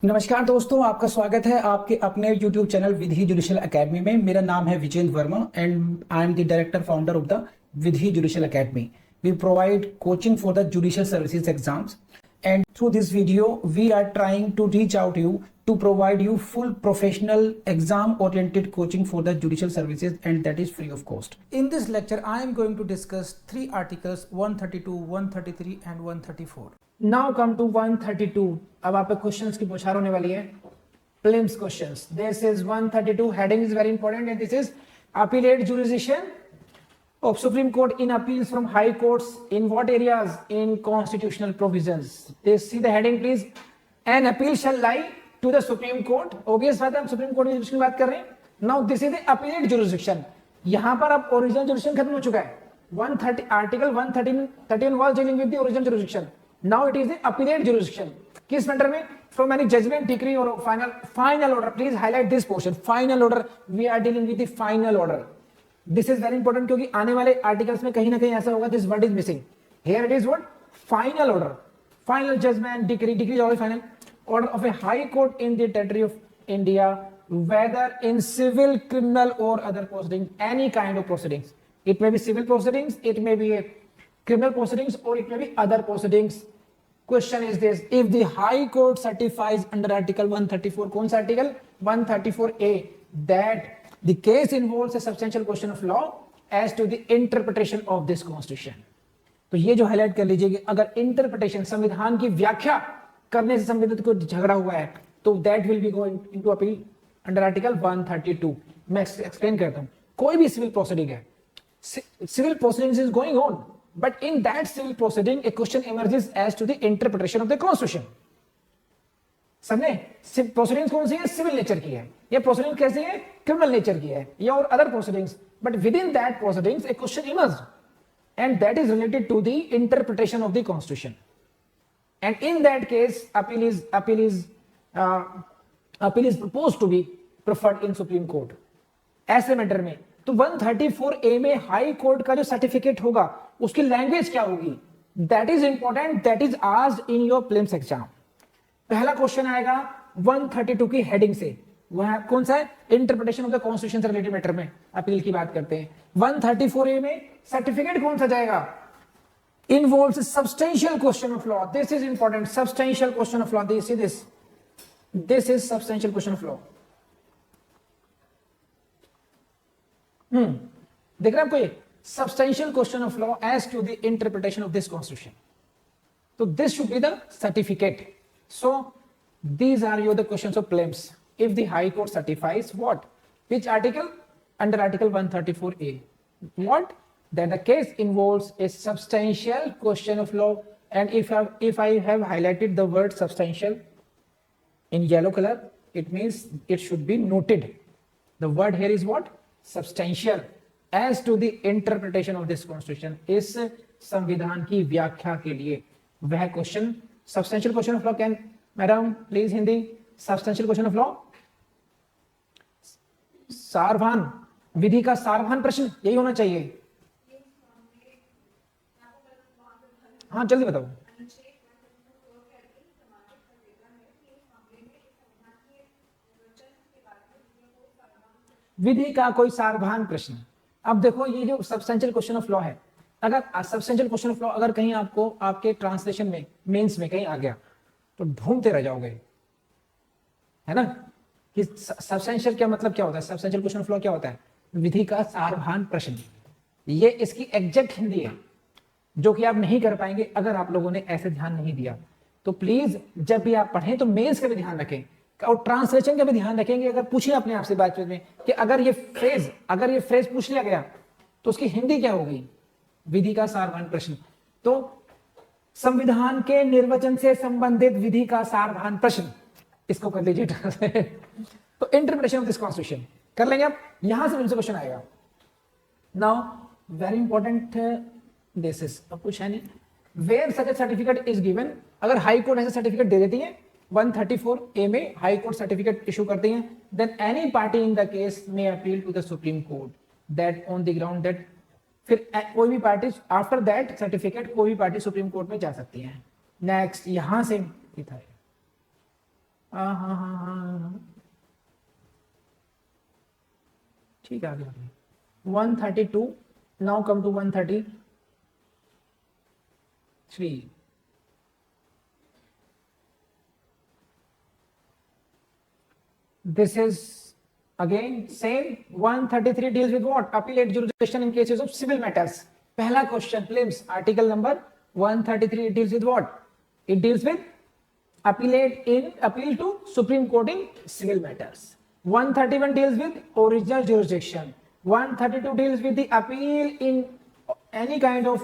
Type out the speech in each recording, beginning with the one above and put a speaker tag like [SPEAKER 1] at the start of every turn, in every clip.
[SPEAKER 1] नमस्कार दोस्तों, आपका स्वागत है आपके अपने YouTube channel Vidhi judicial academy में। मेरा नाम है Vijendra Verma and I am the director founder of the Vidhi judicial academy. We provide coaching for the judicial services exams, and through this video we are trying to reach out to you to provide you full professional exam oriented coaching for the judicial services, and that is free of cost. In this lecture I am going to discuss three articles 132, 133 and 134. Now come to 132. अब आप पे questions की बौछार होने वाली है। Prelims questions. This is 132. Heading is very important, and this is appellate jurisdiction of Supreme Court in appeals from high courts in what areas? In constitutional provisions. This, see the heading please. An appeal shall lie to the Supreme Court. Obvious बात है, हम supreme court की बात कर रहे हैं। Now this is the appellate jurisdiction. यहाँ पर अब ओरिजिनल जुरिडिक्शन खत्म हो चुका है। 130 article 113 was dealing with the original jurisdiction. Now it is the appellate jurisdiction. किस मैटर में? From any judgment, decree or final order. Please highlight this portion. Final order. We are dealing with the final order. This is very important क्योंकि आने वाले articles में कहीं ना कहीं ऐसा होगा, this word is missing. Here it is what? Final order. Final judgment, decree is always final. Order of a high court in the territory of India, whether in civil, criminal or other proceedings, any kind of proceedings. It may be civil proceedings, it may be a criminal proceedings, or it may be other proceedings. Question is this: if the High Court certifies under Article 134, कौन सा article? 134A, that the case involves a substantial question of law as to the interpretation of this constitution. तो ये जो highlight कर लीजिए कि अगर interpretation, संविधान की व्याख्या करने से संबंधित कोई झगड़ा हुआ है तो that will be going into appeal under article 132. मैं एक्सप्लेन करता हूं. कोई भी सिविल प्रोसीडिंग है, civil proceedings is going on, but in that civil proceeding a question emerges as to the interpretation of the constitution. समझे? Proceedings कौन सी है? सिविल नेचर की है. ये प्रोसीडिंग कैसी है? क्रिमिनल नेचर की है, या और other proceedings. But with in that proceedings A question emerge, and that is related to the interpretation of the constitution, and in that case appeal is proposed to be preferred in supreme court. ऐसे matter में तो 134A में high court का जो certificate होगा उसकी language क्या होगी? That is important, that is asked in your prelims exam. पहला क्वेश्चन आएगा 132 की हेडिंग से. वह कौन सा है? इंटरप्रिटेशन ऑफ द कॉन्स्टिट्यूशन से रिलेटेड मैटर में अपील की बात करते हैं. 134A में सर्टिफिकेट कौन सा जाएगा? Involves substantial question of law. This is important. Substantial question of law. This is substantial question of law. देख रहे हैं आपको ये substantial question of law as to the interpretation of this constitution. तो this should be the certificate. So these are your the questions of claims. If the High Court certifies what? Which article? Under Article 134A. What? That the case involves a substantial question of law. And if I have highlighted the word substantial in yellow color, it means it should be noted. The word here is what? Substantial. As to the interpretation of this constitution. इस संविधान की व्याख्या के लिए वह question substantial question of law can, madam please Hindi, substantial question of law, सारभान, विधि का सारभान प्रश्न यही होना चाहिए. हाँ जल्दी बताओ. विधि का कोई सारभान प्रश्न. अब देखो ये जो सब्सटेंशियल क्वेश्चन ऑफ लॉ है, अगर सब्सटेंशियल क्वेश्चन ऑफ लॉ अगर कहीं आपको आपके ट्रांसलेशन में मेंस में कहीं आ गया तो ढूंढते रह जाओगे, है ना, कि सब्सटेंशियल क्या मतलब क्या होता है. सब्सटेंशियल क्वेश्चन ऑफ लॉ क्या होता है? विधि का सारभान प्रश्न. ये इसकी एग्जैक्ट हिंदी है जो कि आप नहीं कर पाएंगे अगर आप लोगों ने ऐसे ध्यान नहीं दिया. तो प्लीज जब भी आप पढ़ें तो मेंस का भी ध्यान रखें और ट्रांसलेशन का भी ध्यान रखेंगे. अगर पूछिए अपने आप से बातचीत में कि अगर ये फ्रेज पूछ लिया गया तो उसकी हिंदी क्या होगी? विधि का सारभान प्रश्न. तो संविधान के निर्वचन से संबंधित विधि का सारभान प्रश्न, इसको कर लीजिए. तो इंटरप्रिटेशन ऑफ दिस कॉन्स्टिट्यूशन कर लेंगे आप. यहां से क्वेश्चन आएगा. Now very important this is, अब कुछ है नहीं. Where such certificate is given, अगर हाई कोर्ट ऐसा सर्टिफिकेट दे देती है 134A में हाई कोर्ट सर्टिफिकेट इशू करती है, then any party in the case may appeal to the supreme court that on the ground that, फिर कोई भी पार्टी आफ्टर दैट सर्टिफिकेट कोई भी पार्टी सुप्रीम कोर्ट में जा सकती है. नेक्स्ट यहां से था हाँ हाँ हाँ हाँ, ठीक है, आगे 132, now come to 133. This is again same. 133 deals with what? Appellate jurisdiction in cases of civil matters. पहला question prelims article number 133 deals with what? It deals with appeal to Supreme Court in civil matters. 131 deals with original jurisdiction. 132 deals with the appeal in any kind of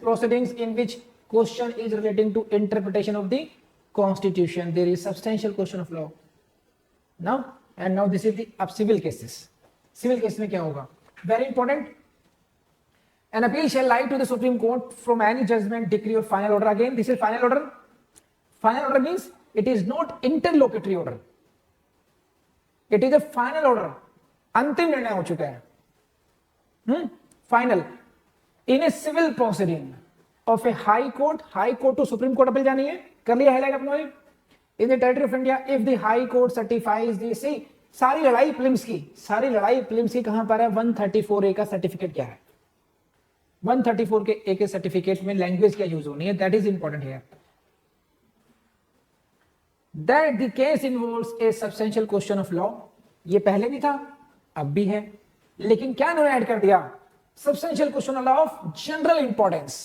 [SPEAKER 1] proceedings in which question is relating to interpretation of the constitution. There is substantial question of law. Now this is the civil cases. Civil case में क्या होगा? Very important. An appeal shall lie to the Supreme Court from any judgment, decree or final order. Again, this is final order. Final order means it is not interlocutory order. It is a final order. अंतिम निर्णय हो चुका है. Final. In a civil proceeding of a high court to Supreme Court appeal जानी है. कर लिया highlight अपने. In the territory of India, if the High Court certifies the see, सारी लड़ाई प्लिम्स की कहां पर है? 134A का सर्टिफिकेट क्या है? 134 के ए के सर्टिफिकेट में लैंग्वेज क्या यूज होनी है? That is important here. That the case involves A substantial question of law. ये पहले भी था, अब भी है, लेकिन क्या इन्होंने ऐड कर दिया? Substantial question of law of general importance.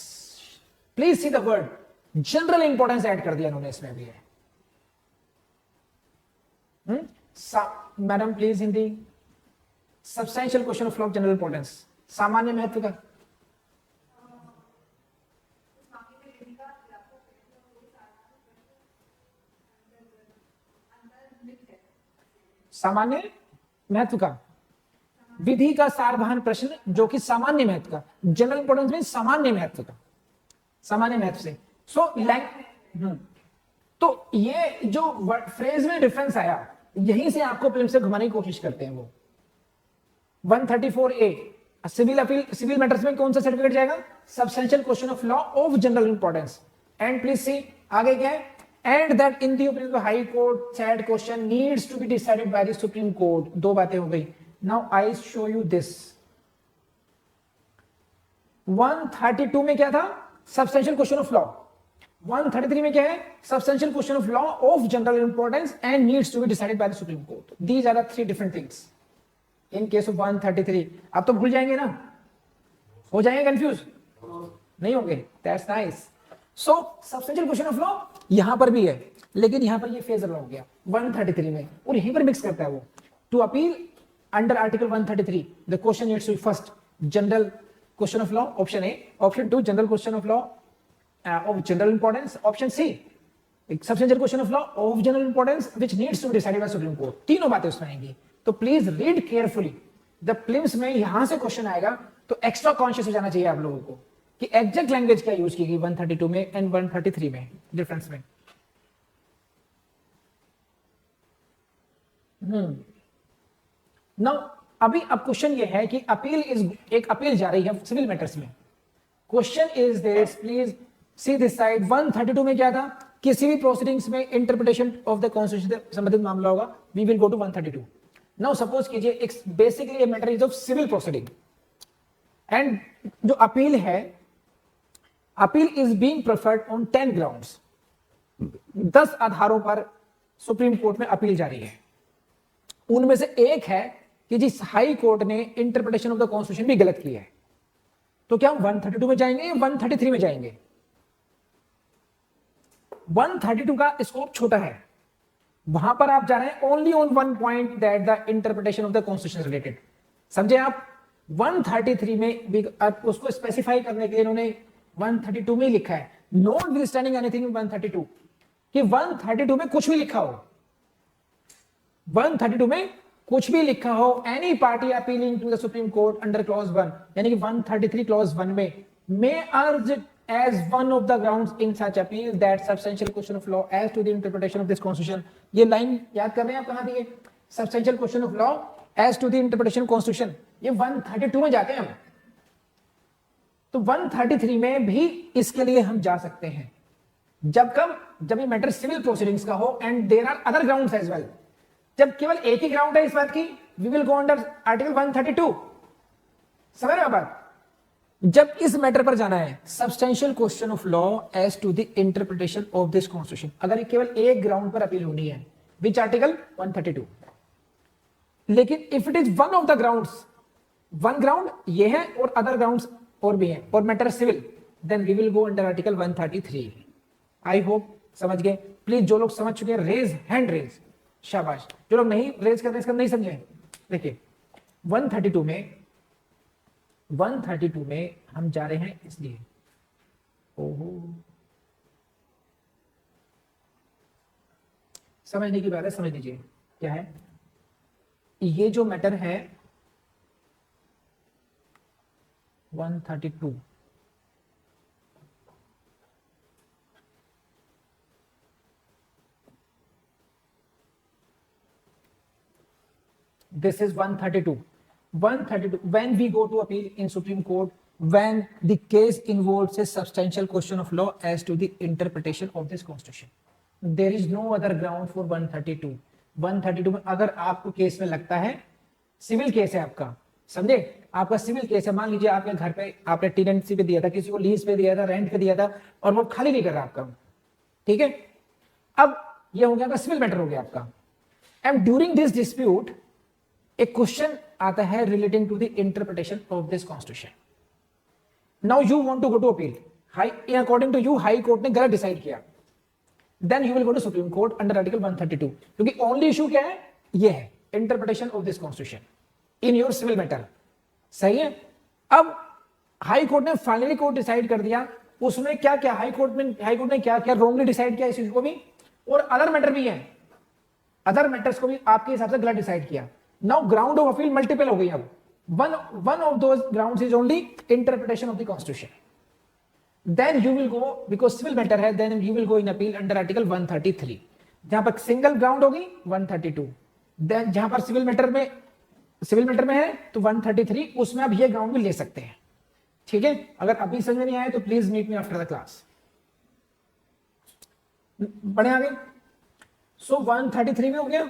[SPEAKER 1] Please see the word general importance add कर दिया इन्होंने इसमें भी है. Madam please Hindi. Substantial question of law of general importance, सामान्य महत्व का. सामान्य महत्व का, विधि का सारभान प्रश्न जो कि सामान्य महत्व का. जनरल इंपॉर्टेंस में सामान्य महत्व का, सामान्य महत्व से. सो तो ये जो फ्रेज में डिफरेंस आया, यहीं से आपको प्रिलिम्स से घुमाने की कोशिश करते हैं वो. 134A civil appeal, civil matters में कौन सा सर्टिफिकेट जाएगा? Substantial question of law of general importance. And please see आगे क्या है? And that in the opinion of the High Court, said question needs to be decided by the Supreme Court. दो बातें हो गई. Now I show you this. 132 में क्या था? Substantial question of law. 133 में क्या है? Substantial question of law of general importance and needs to be decided by the Supreme Court. These are the three different things. In case of 133, अब तो भूल जाएंगे ना? हो जाएंगे कंफ्यूज? नहीं होंगे? That's nice. So substantial question of law यहां पर भी है, लेकिन यहां पर ये फेजर हो गया 133 में, और यहीं पर मिक्स करता है वो. To appeal under article 133 the question needs to be first general question of law, option A. Option 2 general question of law of general importance. Option C substantial question of law of general importance which needs to be decided by supreme court. तीनों बातें उसमें आएंगी. तो please read carefully. The prelims में यहां से question आएगा तो एक्स्ट्रा कॉन्शियस हो जाना चाहिए आप लोगों को कि एग्जैक्ट लैंग्वेज क्या यूज की गई 132 में एंड 133 में, डिफरेंस में. नाउ अभी अब क्वेश्चन ये है कि अपील इज, एक अपील जा रही है सिविल मैटर्स में. Question is this, please see this side. 132 में क्या था? किसी भी प्रोसीडिंग्स में इंटरप्रिटेशन ऑफ द कॉन्स्टिट्यूशन से संबंधित मामला होगा. We will go to 132. Now suppose कीजिए एक basically a matter is of civil proceeding and जो अपील है, appeal is being preferred on 10 grounds. 10 आधारों पर सुप्रीम कोर्ट में अपील जारी है. उनमें से एक है कि जिस हाई कोर्ट ने इंटरप्रिटेशन ऑफ द कॉन्स्टिट्यूशन भी गलत किया है. तो क्या हम 132 में जाएंगे या 133 में जाएंगे? 132 का स्कोप छोटा है, वहां पर आप जा रहे हैं only on one point that the interpretation of the constitution related. समझे आप? 133 में उसको स्पेसिफाई करने के लिए इन्होंने 132 में लिखा है, नॉट विथस्टैंडिंग एनीथिंग इन 132, कि 132 में कुछ भी लिखा हो, 132 में कुछ भी लिखा हो, any party appealing to the supreme court under clause 1, यानी कि 133 क्लॉज 1 में मे अर्ज as one of the grounds in such appeal that substantial question of law as to the interpretation of this constitution. ये लाइन याद कर रहे हैं आप? कहां दी है? substantial question of law as to the interpretation of constitution. ये 132 में जाते हैं हम. तो 133 में भी इसके लिए हम जा सकते हैं.
[SPEAKER 2] जब ये मैटर सिविल प्रोसीडिंग्स का हो and there are other grounds as well. जब केवल एक ही ग्राउंड है इस बात की, we will go under article 132। समझ रहे हो बात? जब इस मैटर पर जाना है, substantial question of law as to the interpretation of this constitution, अगर केवल एक ग्राउंड पर अपील होनी है, विच आर्टिकल 132। लेकिन if it is one of the grounds, one ground ये है और अदर ग्राउंड्स और भी हैं, और matter civil, then we will go under article 133। I hope समझ गए। प्लीज जो लोग समझ चुके हैं रेज हैंड रेज, शाबाश। जो लोग नहीं रेज करते इसका नहीं समझे, देखिए 132 में हम जा रहे हैं इसलिए, ओहो समझने की बात है, समझ लीजिए क्या है ये जो मैटर है 132, this is 132 when we go to appeal in Supreme Court, when the case involves a substantial question of law as to the interpretation of this constitution, there is no other ground for 132 में अगर आपको case में लगता है, civil case है आपका, समझे, आपका सिविल केस है, मान लीजिए आपके घर पे आपने टेनेंसी पे दिया था, किसी को लीज पे दिया था, रेंट पे दिया था, और वो खाली नहीं कर रहा आपका, ठीक है। अब ये हो गया आपका सिविल मैटर हो गया आपका, एंड ड्यूरिंग दिस डिस्प्यूट एक क्वेश्चन आता है relating to the interpretation of this constitution. Now you want to go to appeal, high according to you high court ने गलत डिसाइड किया, then you will go to supreme court under article 132, क्योंकि only issue क्या है, ये है interpretation of this constitution in your civil matter, सही है। अब हाई कोर्ट ने फाइनली कोर्ट डिसाइड कर दिया, उसमें क्या क्या हाई कोर्ट ने क्या क्या रोंगली डिसाइड किया इस चीज को भी, और अदर मैटर भी है, अदर मैटर्स को भी आपके हिसाब से गलत डिसाइड किया। Now ground of appeal multiple हो गई, अब one of those grounds is only interpretation of the constitution, then you will go, because civil matter है, then you will go in appeal under article 133, जहां पर single ground होगी 132, then जहां पर civil matter में है तो 133, उसमें आप ये ग्राउंड भी ले सकते हैं, ठीक है। अगर अभी समझ में नहीं आया तो please meet me after the class. बढ़े आगे, सो 133 में हो गया,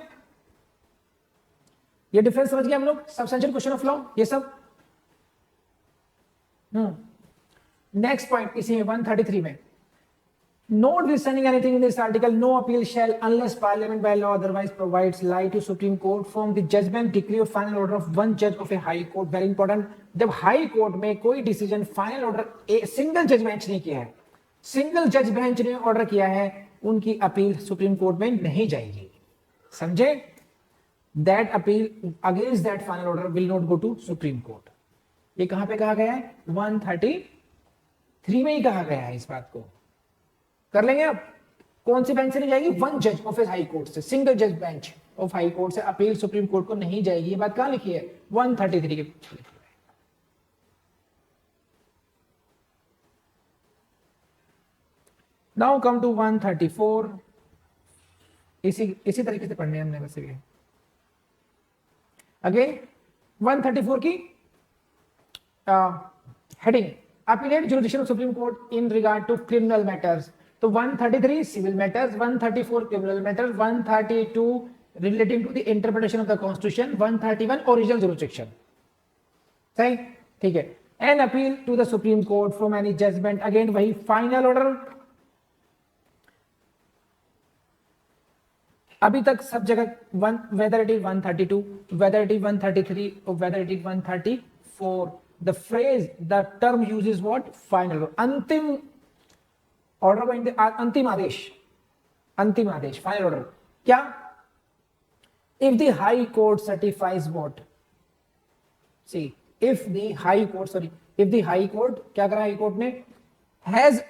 [SPEAKER 2] ये डिफरेंस समझ गए हम लोग, सब्सटेंशियल क्वेश्चन ऑफ लॉ, ये सब। नेक्स्ट पॉइंट इसी में 133 में, notwithstanding anything in this article, no appeal shall, unless Parliament by law otherwise provides, lie to Supreme Court from the judgment, decree or final order of one judge of a high court। Very important, जब high court में कोई decision final order single जज bench ने किया है, single जज bench ने order किया है, उनकी अपील सुप्रीम कोर्ट में नहीं जाएगी, समझे। That appeal against that final order will not go to supreme court. ये कहां पे कहा गया है, 133 में ही कहा गया है, इस बात को कर लेंगे। अब कौन सी बेंच से नहीं जाएगी, वन जज ऑफ ए हाई कोर्ट से, सिंगल जज बेंच ऑफ हाई कोर्ट से अपील सुप्रीम कोर्ट को नहीं जाएगी। ये बात कहां लिखी है, 133 के पीछे लिखी है। नाउ कम टू 134, इसी तरीके से पढ़ने हमने वैसे भी। अगेन 134 की heading, appellate jurisdiction of supreme court in regard to criminal matters. तो 133 civil matters, 134 criminal matters, 132 relating to the interpretation of the constitution, 131 original jurisdiction, सही, ठीक है। An appeal to the supreme court from any judgment, again वही final order. अभी तक सब जगह whether it is 132, whether it is 133 और whether it is 134, the phrase, the term uses what, final, अंतिम ऑर्डर, अंतिम आदेश, फाइनल ऑर्डर। क्या, if the high court certifies what, see, if the high court क्या करा हाई कोर्ट ने, has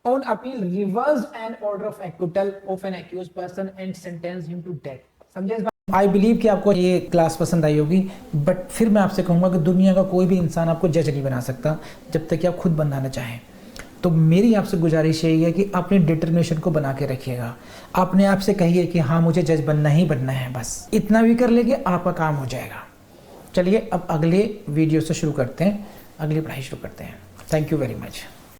[SPEAKER 2] on appeal reversed an order of acquittal of an accused person and sentenced him to death। समझे इस बात?
[SPEAKER 1] I believe कि आपको ये class पसंद आई होगी, बट फिर मैं आपसे कहूँगा कि दुनिया का कोई भी इंसान आपको जज नहीं बना सकता जब तक कि आप खुद बनाना चाहें। तो मेरी आपसे गुजारिश यही है कि अपनी डिटर्मिनेशन को बना के रखिएगा, अपने आप से कहिए कि हाँ मुझे जज बनना ही बनना है, बस इतना भी कर लेंगे आपका काम हो जाएगा। चलिए अब अगले वीडियो से शुरू करते हैं, अगली पढ़ाई शुरू करते हैं। Thank you very much.